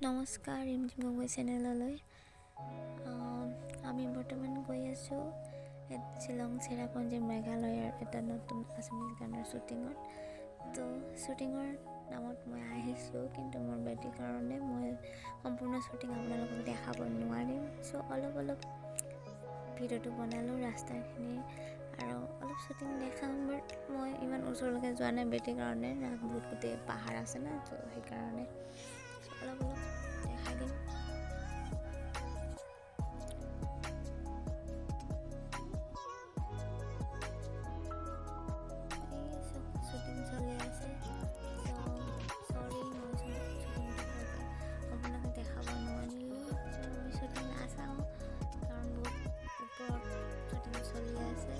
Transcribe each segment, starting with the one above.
নমস্কাৰ ৰিমঝিম গগৈ চেনেললৈ। আমি বৰ্তমান গৈ আছোঁ শ্বিলং চেৰাপুঞ্জী মেঘালয়ৰ এটা নতুন আছামিজ গানৰ শ্বুটিঙত। তো শ্বুটিঙৰ নামত মই আহিছোঁ, কিন্তু মোৰ বেটিৰ কাৰণে মই সম্পূৰ্ণ শ্বুটিং আপোনালোকক দেখাব নোৱাৰিম। চ' অলপ ভিডিঅ'টো বনালোঁ ৰাস্তাখিনি আৰু অলপ শ্বুটিং দেখাম। বাট মই ইমান ওচৰলৈকে যোৱা নাই বেটিৰ কাৰণে, বহুত গোটেই পাহাৰ আছে না, তো সেইকাৰণে অলপ দেখাই দিম। এই চব শ্বুটিং চলি আছে। চৰি মই শ্বুটিংটো দেখাব নোৱাৰিলোঁ। আমি শ্বুটিং নাচাওঁ কাৰণ বহুত ওপৰত শ্বুটিং চলি আছে।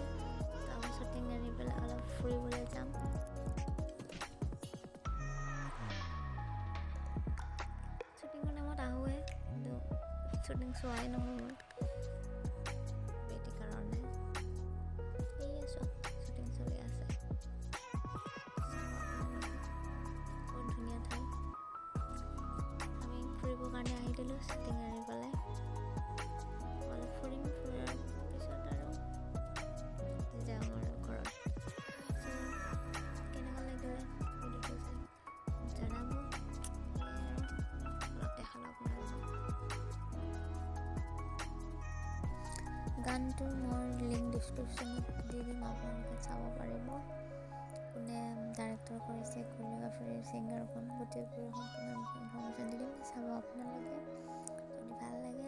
তো আমি শ্বুটিং এৰি পেলাই অলপ ফুৰিবলৈ যাম। শ্বুটিঙৰ নামত আহোঁৱে, কিন্তু শ্বুটিং চোৱাই নহয় মোৰ বেটিৰ কাৰণে। সেয়ে চব শ্বুটিং চলি আছে। বহুত ধুনীয়া ঠাই। আমি ফুৰিবৰ কাৰণে আহি দিলোঁ শ্বুটিং এৰি পেলাই। অলপ ফুৰিম, ফুৰাৰ পিছত আৰু যাম আৰু ঘৰত। কেনেকুৱা লাগিলে ভিডিঅ'টো চাই জনাব। গানটো মোৰ লিংক ডিছক্ৰিপশ্যনত দি দিম, আপোনালোকে চাব পাৰিব। কোনে ডাইৰেক্টৰ কৰিছে, কোৰিঅ'গ্ৰাফাৰ, ছিংগাৰ কোন, গোটেইবোৰ সম্পূৰ্ণ ইনফৰ্মেশ্যন দি দিম, চাব আপোনালোকে। যদি ভাল লাগে